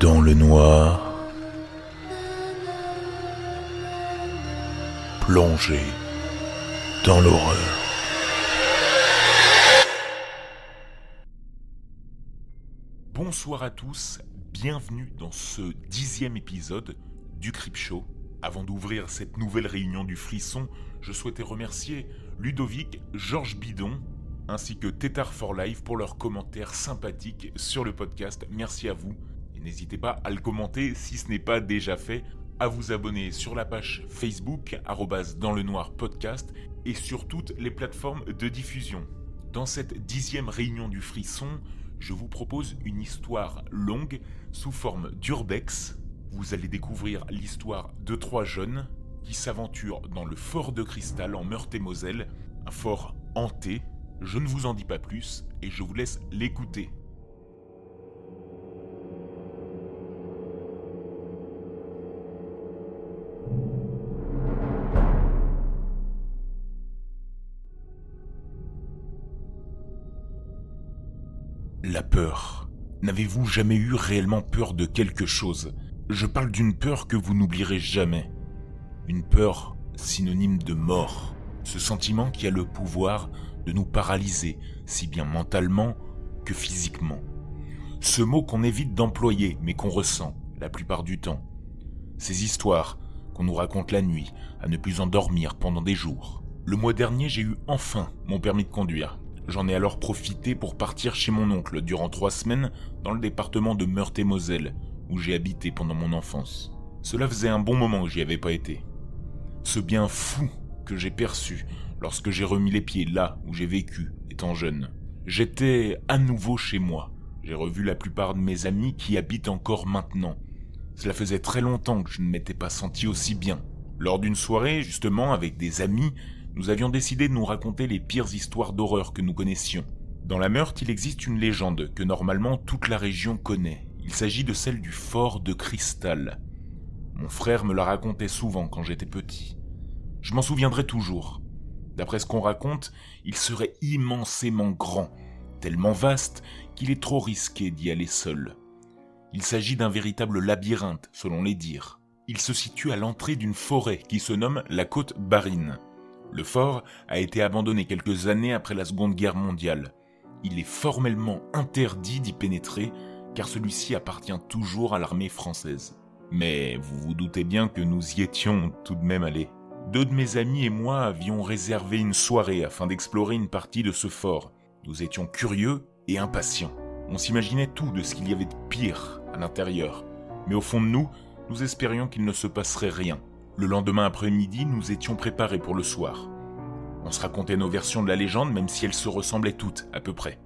Dans le noir, plongé dans l'horreur. Bonsoir à tous, bienvenue dans ce 10e épisode du Creepshow. Avant d'ouvrir cette nouvelle réunion du frisson, je souhaitais remercier Ludovic, Georges Bidon, ainsi que Tétard for Life pour leurs commentaires sympathiques sur le podcast. Merci à vous. Et n'hésitez pas à le commenter si ce n'est pas déjà fait, à vous abonner sur la page Facebook, @danslenoirpodcast, et sur toutes les plateformes de diffusion. Dans cette 10e réunion du frisson, je vous propose une histoire longue sous forme d'urbex. Vous allez découvrir l'histoire de 3 jeunes qui s'aventurent dans le fort de Cristal en Meurthe-et-Moselle, un fort hanté. Je ne vous en dis pas plus et je vous laisse l'écouter. La peur. N'avez-vous jamais eu réellement peur de quelque chose ? Je parle d'une peur que vous n'oublierez jamais. Une peur synonyme de mort. Ce sentiment qui a le pouvoir de nous paralyser, si bien mentalement que physiquement. Ce mot qu'on évite d'employer, mais qu'on ressent la plupart du temps. Ces histoires qu'on nous raconte la nuit, à ne plus en dormir pendant des jours. Le mois dernier, j'ai eu enfin mon permis de conduire. J'en ai alors profité pour partir chez mon oncle durant 3 semaines dans le département de Meurthe-et-Moselle, où j'ai habité pendant mon enfance. Cela faisait un bon moment que j'y avais pas été. Ce bien fou que j'ai perçu lorsque j'ai remis les pieds là où j'ai vécu, étant jeune. J'étais à nouveau chez moi. J'ai revu la plupart de mes amis qui y habitent encore maintenant. Cela faisait très longtemps que je ne m'étais pas senti aussi bien. Lors d'une soirée, justement, avec des amis, nous avions décidé de nous raconter les pires histoires d'horreur que nous connaissions. Dans la Meurthe, il existe une légende que normalement toute la région connaît. Il s'agit de celle du fort de Cristal. Mon frère me la racontait souvent quand j'étais petit. Je m'en souviendrai toujours. D'après ce qu'on raconte, il serait immensément grand, tellement vaste qu'il est trop risqué d'y aller seul. Il s'agit d'un véritable labyrinthe, selon les dires. Il se situe à l'entrée d'une forêt qui se nomme la Côte Barine. Le fort a été abandonné quelques années après la Seconde Guerre mondiale. Il est formellement interdit d'y pénétrer, car celui-ci appartient toujours à l'armée française. Mais vous vous doutez bien que nous y étions tout de même allés. 2 de mes amis et moi avions réservé une soirée afin d'explorer une partie de ce fort. Nous étions curieux et impatients. On s'imaginait tout de ce qu'il y avait de pire à l'intérieur. Mais au fond de nous, nous espérions qu'il ne se passerait rien. Le lendemain après-midi, nous étions préparés pour le soir. On se racontait nos versions de la légende, même si elles se ressemblaient toutes, à peu près.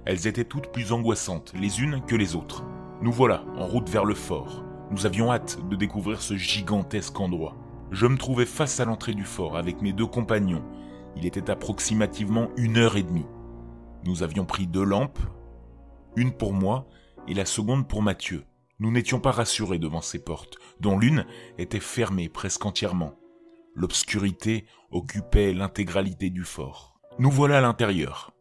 Elles étaient toutes plus angoissantes, les unes que les autres. Nous voilà, en route vers le fort. Nous avions hâte de découvrir ce gigantesque endroit. Je me trouvais face à l'entrée du fort avec mes 2 compagnons. Il était approximativement 1h30. Nous avions pris 2 lampes, une pour moi et la seconde pour Mathieu. Nous n'étions pas rassurés devant ces portes, dont l'une était fermée presque entièrement. L'obscurité occupait l'intégralité du fort. Nous voilà à l'intérieur.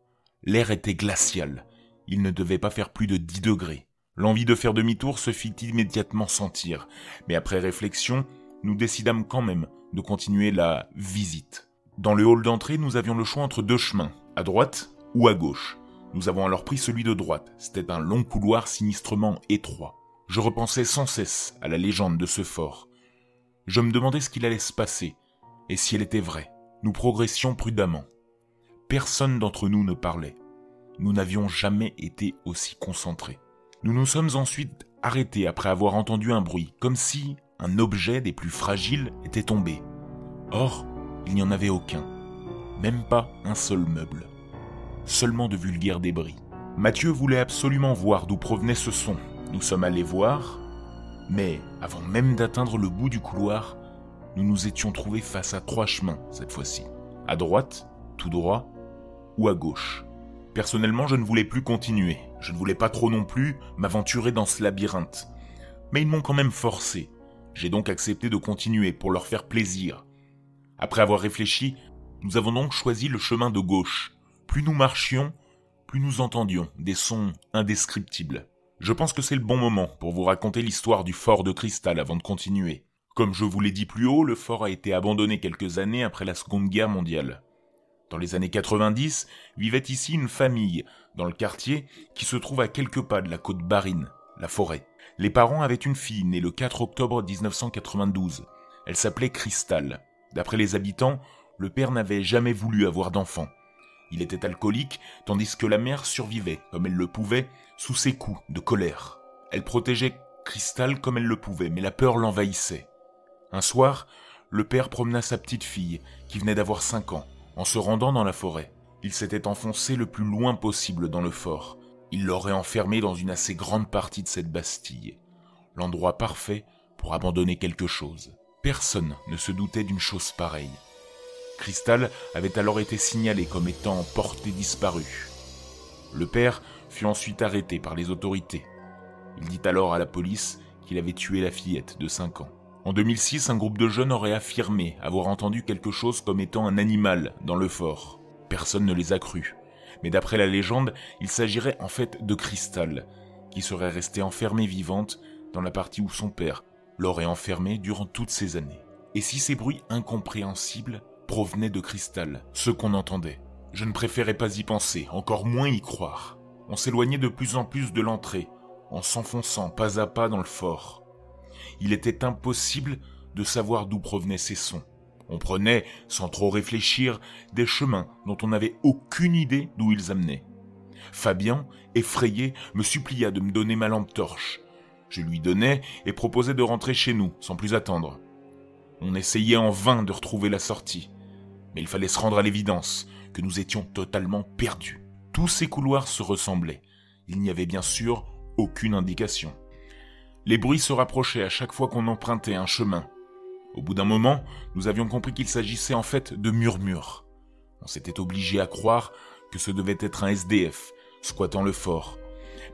L'air était glacial. Il ne devait pas faire plus de 10 degrés. L'envie de faire demi-tour se fit immédiatement sentir, mais après réflexion, nous décidâmes quand même de continuer la visite. Dans le hall d'entrée, nous avions le choix entre 2 chemins, à droite ou à gauche. Nous avons alors pris celui de droite. C'était un long couloir sinistrement étroit. Je repensais sans cesse à la légende de ce fort. Je me demandais ce qu'il allait se passer, et si elle était vraie. Nous progressions prudemment. Personne d'entre nous ne parlait. Nous n'avions jamais été aussi concentrés. Nous nous sommes ensuite arrêtés après avoir entendu un bruit, comme si un objet des plus fragiles était tombé. Or, il n'y en avait aucun. Même pas un seul meuble. Seulement de vulgaires débris. Mathieu voulait absolument voir d'où provenait ce son. Nous sommes allés voir, mais avant même d'atteindre le bout du couloir, nous nous étions trouvés face à 3 chemins cette fois-ci. À droite, tout droit, ou à gauche. Personnellement, je ne voulais plus continuer. Je ne voulais pas trop non plus m'aventurer dans ce labyrinthe. Mais ils m'ont quand même forcé. J'ai donc accepté de continuer pour leur faire plaisir. Après avoir réfléchi, nous avons donc choisi le chemin de gauche. Plus nous marchions, plus nous entendions des sons indescriptibles. Je pense que c'est le bon moment pour vous raconter l'histoire du fort de Cristal avant de continuer. Comme je vous l'ai dit plus haut, le fort a été abandonné quelques années après la Seconde Guerre mondiale. Dans les années 90, vivait ici une famille, dans le quartier, qui se trouve à quelques pas de la côte Barine, la forêt. Les parents avaient une fille née le 4 octobre 1992. Elle s'appelait Cristal. D'après les habitants, le père n'avait jamais voulu avoir d'enfant. Il était alcoolique, tandis que la mère survivait, comme elle le pouvait, sous ses coups de colère. Elle protégeait Cristal comme elle le pouvait, mais la peur l'envahissait. Un soir, le père promena sa petite fille, qui venait d'avoir 5 ans, en se rendant dans la forêt. Il s'était enfoncé le plus loin possible dans le fort. Il l'aurait enfermée dans une assez grande partie de cette Bastille. L'endroit parfait pour abandonner quelque chose. Personne ne se doutait d'une chose pareille. Cristal avait alors été signalé comme étant porté disparu. Le père fut ensuite arrêté par les autorités. Il dit alors à la police qu'il avait tué la fillette de 5 ans. En 2006, un groupe de jeunes aurait affirmé avoir entendu quelque chose comme étant un animal dans le fort. Personne ne les a crus. Mais d'après la légende, il s'agirait en fait de Cristal, qui serait restée enfermée vivante dans la partie où son père l'aurait enfermée durant toutes ces années. Et si ces bruits incompréhensibles provenaient de Cristal, ceux qu'on entendait? Je ne préférais pas y penser, encore moins y croire. On s'éloignait de plus en plus de l'entrée, en s'enfonçant pas à pas dans le fort. Il était impossible de savoir d'où provenaient ces sons. On prenait, sans trop réfléchir, des chemins dont on n'avait aucune idée d'où ils amenaient. Fabien, effrayé, me supplia de me donner ma lampe torche. Je lui donnai et proposai de rentrer chez nous, sans plus attendre. On essayait en vain de retrouver la sortie. Mais il fallait se rendre à l'évidence que nous étions totalement perdus. Tous ces couloirs se ressemblaient. Il n'y avait bien sûr aucune indication. Les bruits se rapprochaient à chaque fois qu'on empruntait un chemin. Au bout d'un moment, nous avions compris qu'il s'agissait en fait de murmures. On s'était obligé à croire que ce devait être un SDF, squattant le fort.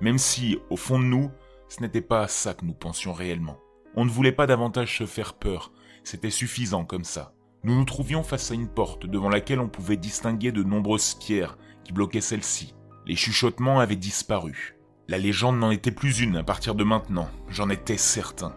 Même si, au fond de nous, ce n'était pas à ça que nous pensions réellement. On ne voulait pas davantage se faire peur, c'était suffisant comme ça. Nous nous trouvions face à une porte devant laquelle on pouvait distinguer de nombreuses pierres qui bloquaient celle-ci. Les chuchotements avaient disparu. La légende n'en était plus une à partir de maintenant, j'en étais certain.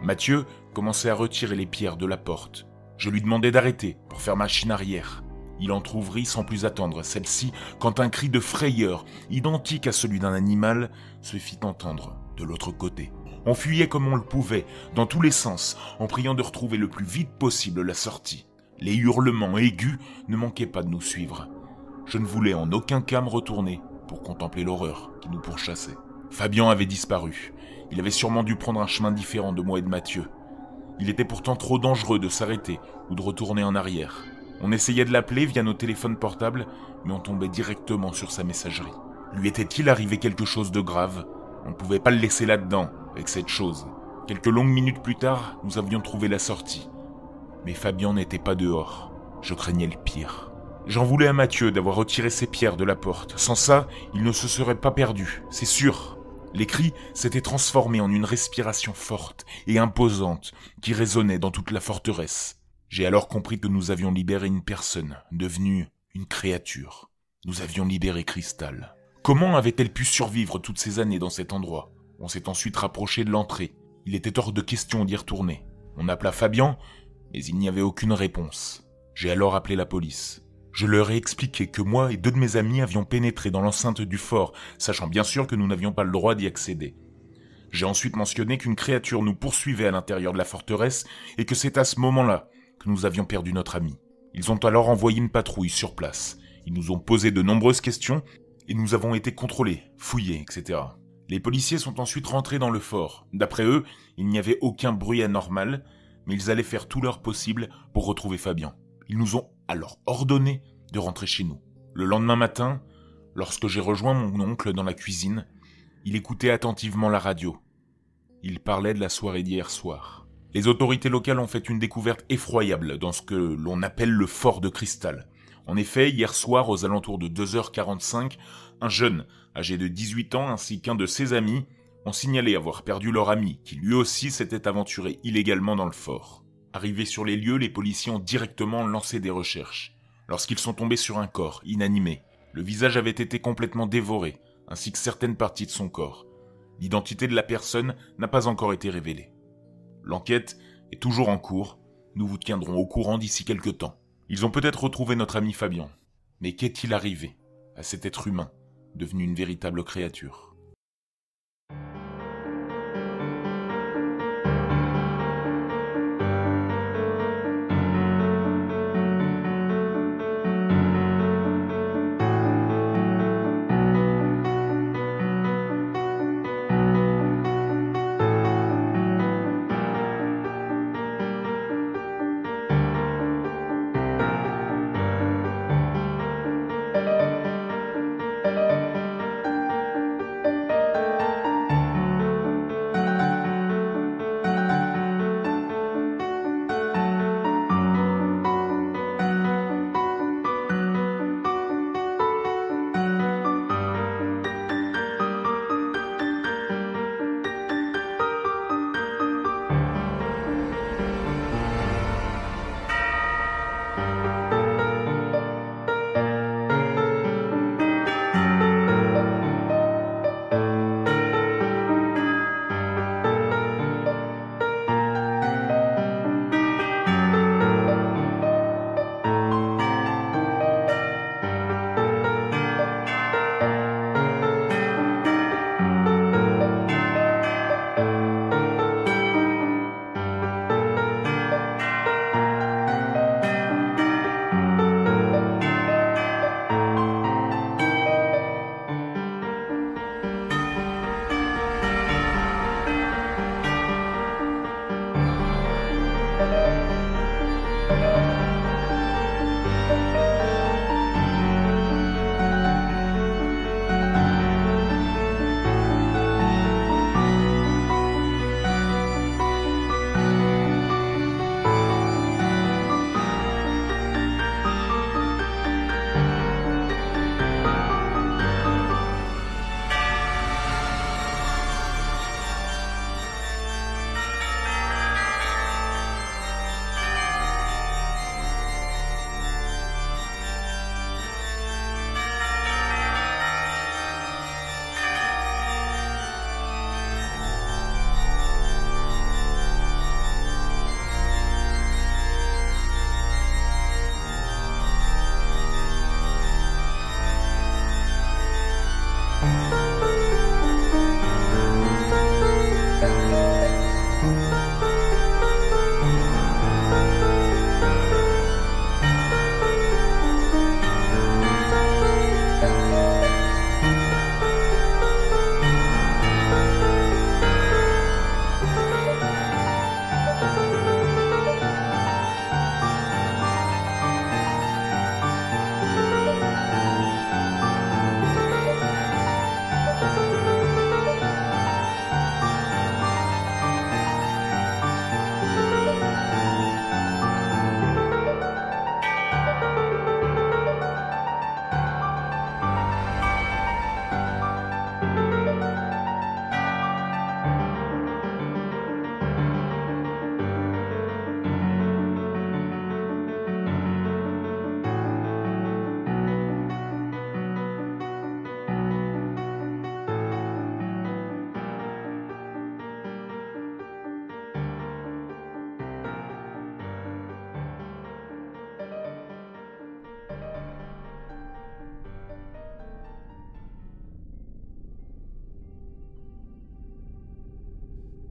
Mathieu commençait à retirer les pierres de la porte. Je lui demandai d'arrêter pour faire machine arrière. Il entr'ouvrit sans plus attendre celle-ci quand un cri de frayeur, identique à celui d'un animal, se fit entendre de l'autre côté. On fuyait comme on le pouvait, dans tous les sens, en priant de retrouver le plus vite possible la sortie. Les hurlements aigus ne manquaient pas de nous suivre. Je ne voulais en aucun cas me retourner pour contempler l'horreur qui nous pourchassait. Fabien avait disparu. Il avait sûrement dû prendre un chemin différent de moi et de Mathieu. Il était pourtant trop dangereux de s'arrêter ou de retourner en arrière. On essayait de l'appeler via nos téléphones portables, mais on tombait directement sur sa messagerie. Lui était-il arrivé quelque chose de grave? On ne pouvait pas le laisser là-dedans, avec cette chose. Quelques longues minutes plus tard, nous avions trouvé la sortie. Mais Fabien n'était pas dehors. Je craignais le pire. J'en voulais à Mathieu d'avoir retiré ses pierres de la porte. Sans ça, il ne se serait pas perdu, c'est sûr. Les cris s'étaient transformés en une respiration forte et imposante qui résonnait dans toute la forteresse. J'ai alors compris que nous avions libéré une personne, devenue une créature. Nous avions libéré Cristal. Comment avait-elle pu survivre toutes ces années dans cet endroit? On s'est ensuite rapproché de l'entrée. Il était hors de question d'y retourner. On appela Fabien, mais il n'y avait aucune réponse. J'ai alors appelé la police. Je leur ai expliqué que moi et 2 de mes amis avions pénétré dans l'enceinte du fort, sachant bien sûr que nous n'avions pas le droit d'y accéder. J'ai ensuite mentionné qu'une créature nous poursuivait à l'intérieur de la forteresse et que c'est à ce moment-là que nous avions perdu notre ami. Ils ont alors envoyé une patrouille sur place. Ils nous ont posé de nombreuses questions et nous avons été contrôlés, fouillés, etc. Les policiers sont ensuite rentrés dans le fort. D'après eux, il n'y avait aucun bruit anormal, mais ils allaient faire tout leur possible pour retrouver Fabien. Ils nous ont alors ordonné de rentrer chez nous. Le lendemain matin, lorsque j'ai rejoint mon oncle dans la cuisine, il écoutait attentivement la radio. Il parlait de la soirée d'hier soir. Les autorités locales ont fait une découverte effroyable dans ce que l'on appelle le fort de Cristal. En effet, hier soir, aux alentours de 2h45, un jeune, âgé de 18 ans, ainsi qu'un de ses amis, ont signalé avoir perdu leur ami, qui lui aussi s'était aventuré illégalement dans le fort. Arrivés sur les lieux, les policiers ont directement lancé des recherches. Lorsqu'ils sont tombés sur un corps, inanimé, le visage avait été complètement dévoré, ainsi que certaines parties de son corps. L'identité de la personne n'a pas encore été révélée. L'enquête est toujours en cours, nous vous tiendrons au courant d'ici quelques temps. Ils ont peut-être retrouvé notre ami Fabien, mais qu'est-il arrivé à cet être humain, devenu une véritable créature ?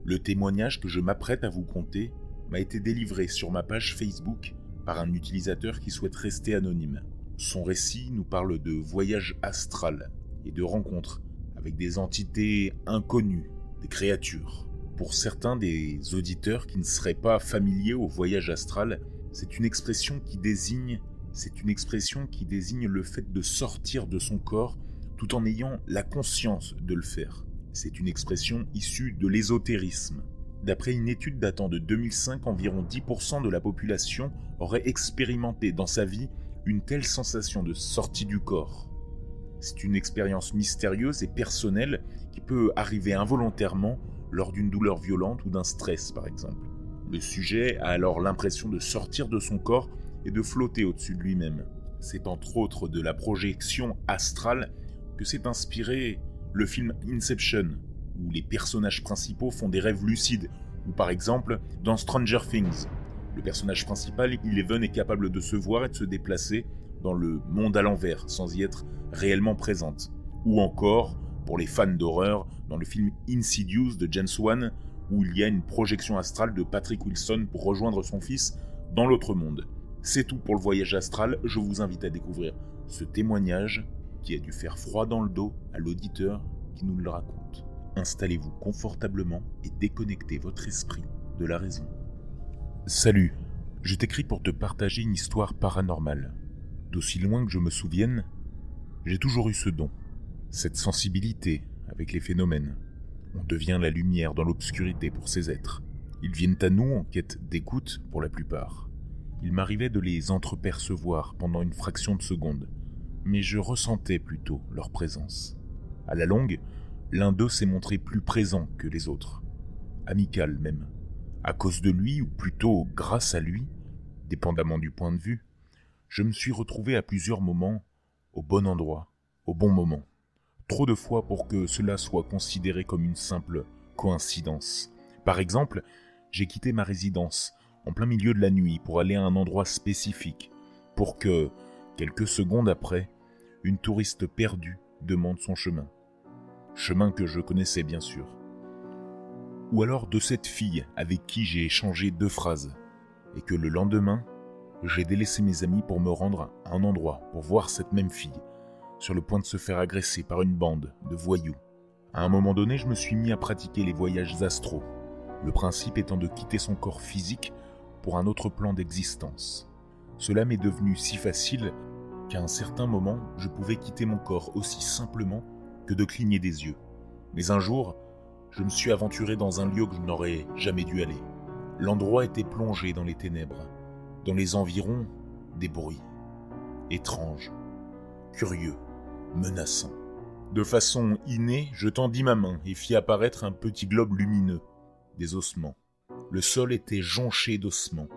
Le témoignage que je m'apprête à vous conter m'a été délivré sur ma page Facebook par un utilisateur qui souhaite rester anonyme. Son récit nous parle de voyage astral et de rencontres avec des entités inconnues, des créatures. Pour certains des auditeurs qui ne seraient pas familiers au voyage astral, c'est une expression qui désigne le fait de sortir de son corps tout en ayant la conscience de le faire. C'est une expression issue de l'ésotérisme. D'après une étude datant de 2005, environ 10% de la population aurait expérimenté dans sa vie une telle sensation de sortie du corps. C'est une expérience mystérieuse et personnelle qui peut arriver involontairement lors d'une douleur violente ou d'un stress par exemple. Le sujet a alors l'impression de sortir de son corps et de flotter au-dessus de lui-même. C'est entre autres de la projection astrale que s'est inspiré le film Inception, où les personnages principaux font des rêves lucides, ou par exemple dans Stranger Things. Le personnage principal, Eleven, est capable de se voir et de se déplacer dans le monde à l'envers, sans y être réellement présente. Ou encore, pour les fans d'horreur, dans le film Insidious de James Wan, où il y a une projection astrale de Patrick Wilson pour rejoindre son fils dans l'autre monde. C'est tout pour le voyage astral, je vous invite à découvrir ce témoignage qui a dû faire froid dans le dos à l'auditeur qui nous le raconte. Installez-vous confortablement et déconnectez votre esprit de la raison. Salut, je t'écris pour te partager une histoire paranormale. D'aussi loin que je me souvienne, j'ai toujours eu ce don, cette sensibilité avec les phénomènes. On devient la lumière dans l'obscurité pour ces êtres. Ils viennent à nous en quête d'écoute pour la plupart. Il m'arrivait de les entrepercevoir pendant une fraction de seconde, mais je ressentais plutôt leur présence. À la longue, l'un d'eux s'est montré plus présent que les autres, amical même. À cause de lui, ou plutôt grâce à lui, dépendamment du point de vue, je me suis retrouvé à plusieurs moments au bon endroit, au bon moment. Trop de fois pour que cela soit considéré comme une simple coïncidence. Par exemple, j'ai quitté ma résidence en plein milieu de la nuit pour aller à un endroit spécifique, pour que, quelques secondes après, une touriste perdue demande son chemin. Chemin que je connaissais bien sûr. Ou alors de cette fille avec qui j'ai échangé 2 phrases, et que le lendemain, j'ai délaissé mes amis pour me rendre à un endroit pour voir cette même fille, sur le point de se faire agresser par une bande de voyous. À un moment donné, je me suis mis à pratiquer les voyages astraux, le principe étant de quitter son corps physique pour un autre plan d'existence. Cela m'est devenu si facile qu'à un certain moment, je pouvais quitter mon corps aussi simplement que de cligner des yeux. Mais un jour, je me suis aventuré dans un lieu que je n'aurais jamais dû aller. L'endroit était plongé dans les ténèbres. Dans les environs, des bruits. Étranges, curieux, menaçants. De façon innée, je tendis ma main et fis apparaître un petit globe lumineux, des ossements. Le sol était jonché d'ossements,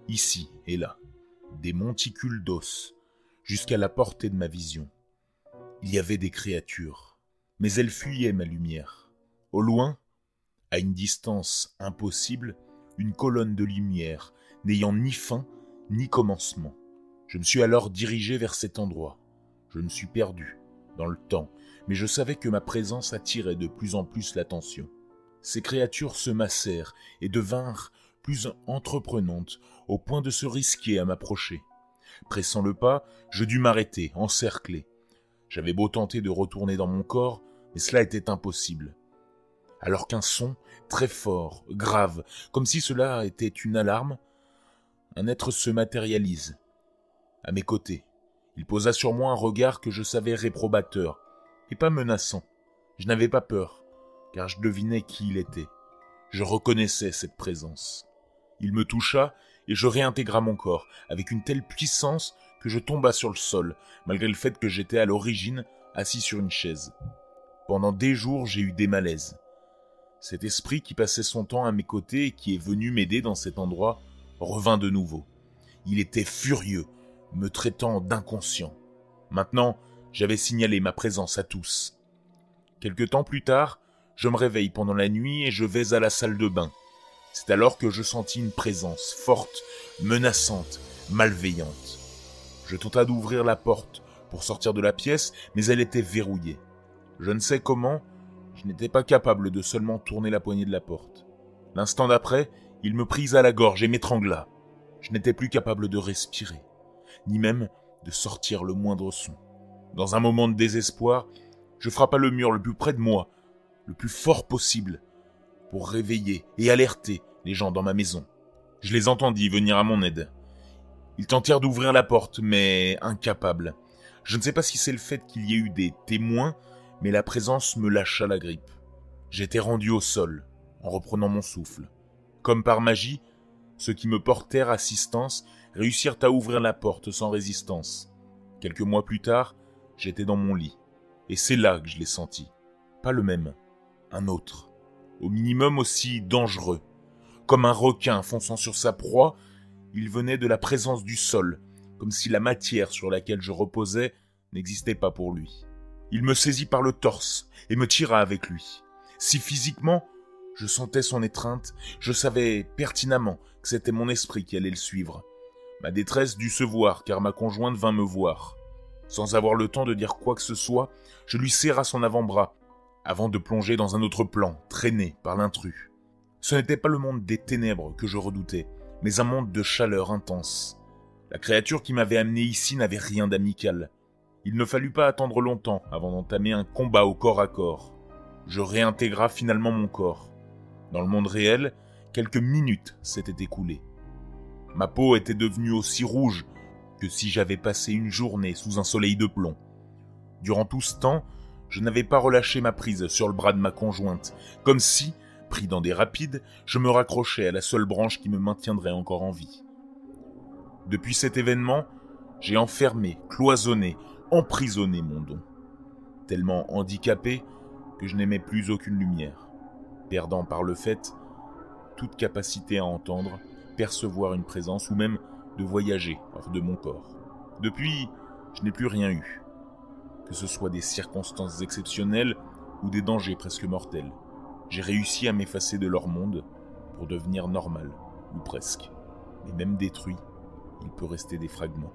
ici et là, des monticules d'os, jusqu'à la portée de ma vision. Il y avait des créatures, mais elles fuyaient ma lumière. Au loin, à une distance impossible, une colonne de lumière, n'ayant ni fin ni commencement. Je me suis alors dirigé vers cet endroit. Je me suis perdu dans le temps, mais je savais que ma présence attirait de plus en plus l'attention. Ces créatures se massèrent et devinrent plus entreprenantes, au point de se risquer à m'approcher. Pressant le pas, je dus m'arrêter, encerclé. J'avais beau tenter de retourner dans mon corps, mais cela était impossible. Alors qu'un son, très fort, grave, comme si cela était une alarme, un être se matérialise. À mes côtés, il posa sur moi un regard que je savais réprobateur, et pas menaçant. Je n'avais pas peur, car je devinais qui il était. Je reconnaissais cette présence. Il me toucha, et je réintégra mon corps, avec une telle puissance que je tomba sur le sol, malgré le fait que j'étais à l'origine assis sur une chaise. Pendant des jours, j'ai eu des malaises. Cet esprit qui passait son temps à mes côtés et qui est venu m'aider dans cet endroit revint de nouveau. Il était furieux, me traitant d'inconscient. Maintenant, j'avais signalé ma présence à tous. Quelque temps plus tard, je me réveille pendant la nuit et je vais à la salle de bain. C'est alors que je sentis une présence forte, menaçante, malveillante. Je tentai d'ouvrir la porte pour sortir de la pièce, mais elle était verrouillée. Je ne sais comment, je n'étais pas capable de seulement tourner la poignée de la porte. L'instant d'après, il me prisa à la gorge et m'étrangla. Je n'étais plus capable de respirer, ni même de sortir le moindre son. Dans un moment de désespoir, je frappa le mur le plus près de moi, le plus fort possible, pour réveiller et alerter les gens dans ma maison. Je les entendis venir à mon aide. Ils tentèrent d'ouvrir la porte, mais incapables. Je ne sais pas si c'est le fait qu'il y ait eu des témoins, mais la présence me lâcha la grippe. J'étais rendu au sol, en reprenant mon souffle. Comme par magie, ceux qui me portèrent assistance réussirent à ouvrir la porte sans résistance. Quelques mois plus tard, j'étais dans mon lit, et c'est là que je l'ai senti. Pas le même, un autre, au minimum aussi dangereux. Comme un requin fonçant sur sa proie, il venait de la présence du sol, comme si la matière sur laquelle je reposais n'existait pas pour lui. Il me saisit par le torse et me tira avec lui. Si physiquement, je sentais son étreinte, je savais pertinemment que c'était mon esprit qui allait le suivre. Ma détresse dut se voir, car ma conjointe vint me voir. Sans avoir le temps de dire quoi que ce soit, je lui serra son avant-bras, avant de plonger dans un autre plan, traîné par l'intrus. Ce n'était pas le monde des ténèbres que je redoutais, mais un monde de chaleur intense. La créature qui m'avait amené ici n'avait rien d'amical. Il ne fallut pas attendre longtemps avant d'entamer un combat au corps à corps. Je réintégra finalement mon corps. Dans le monde réel, quelques minutes s'étaient écoulées. Ma peau était devenue aussi rouge que si j'avais passé une journée sous un soleil de plomb. Durant tout ce temps, je n'avais pas relâché ma prise sur le bras de ma conjointe, comme si, pris dans des rapides, je me raccrochais à la seule branche qui me maintiendrait encore en vie. Depuis cet événement, j'ai enfermé, cloisonné, emprisonné mon don. Tellement handicapé que je n'aimais plus aucune lumière, perdant par le fait toute capacité à entendre, percevoir une présence ou même de voyager hors de mon corps. Depuis, je n'ai plus rien eu, que ce soit des circonstances exceptionnelles ou des dangers presque mortels. J'ai réussi à m'effacer de leur monde pour devenir normal, ou presque. Mais même détruit, il peut rester des fragments.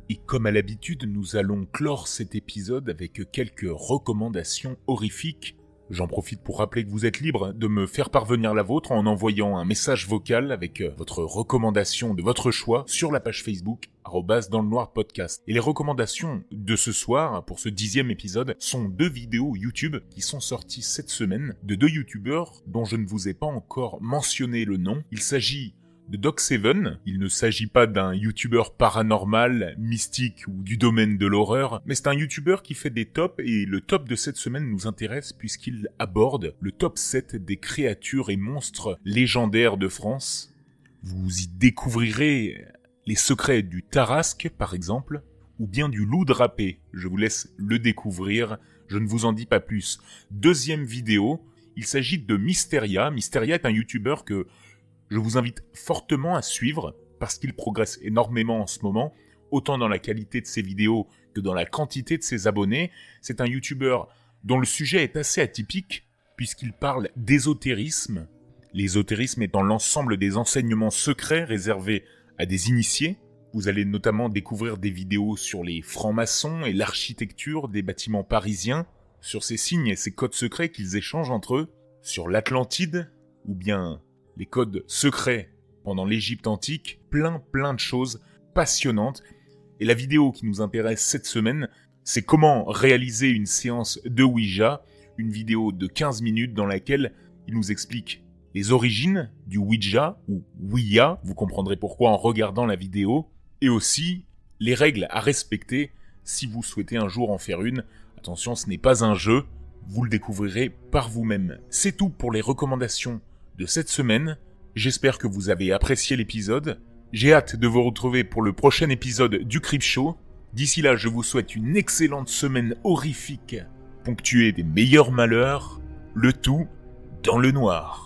Et comme à l'habitude, nous allons clore cet épisode avec quelques recommandations horrifiques. J'en profite pour rappeler que vous êtes libre de me faire parvenir la vôtre en envoyant un message vocal avec votre recommandation de votre choix sur la page Facebook @dansle-noir-podcast. Et les recommandations de ce soir, pour ce 10e épisode, sont 2 vidéos YouTube qui sont sorties cette semaine de 2 youtubeurs dont je ne vous ai pas encore mentionné le nom. Il s'agit de Doc7. Il ne s'agit pas d'un youtubeur paranormal, mystique ou du domaine de l'horreur, mais c'est un youtubeur qui fait des tops et le top de cette semaine nous intéresse puisqu'il aborde le top 7 des créatures et monstres légendaires de France. Vous y découvrirez les secrets du Tarasque par exemple, ou bien du loup drapé. Je vous laisse le découvrir, je ne vous en dis pas plus. 2e vidéo, il s'agit de Mysteria. Mysteria est un youtubeur que je vous invite fortement à suivre parce qu'il progresse énormément en ce moment, autant dans la qualité de ses vidéos que dans la quantité de ses abonnés. C'est un youtubeur dont le sujet est assez atypique puisqu'il parle d'ésotérisme. L'ésotérisme étant l'ensemble des enseignements secrets réservés à des initiés. Vous allez notamment découvrir des vidéos sur les francs-maçons et l'architecture des bâtiments parisiens, sur ces signes et ces codes secrets qu'ils échangent entre eux, sur l'Atlantide, ou bien les codes secrets pendant l'Égypte antique, plein de choses passionnantes. Et la vidéo qui nous intéresse cette semaine, c'est comment réaliser une séance de Ouija, une vidéo de 15 minutes dans laquelle il nous explique les origines du Ouija, ou Ouija, vous comprendrez pourquoi en regardant la vidéo, et aussi les règles à respecter si vous souhaitez un jour en faire une. Attention, ce n'est pas un jeu, vous le découvrirez par vous-même. C'est tout pour les recommandations de cette semaine. J'espère que vous avez apprécié l'épisode. J'ai hâte de vous retrouver pour le prochain épisode du Creepshow. D'ici là, je vous souhaite une excellente semaine horrifique, ponctuée des meilleurs malheurs, le tout dans le noir.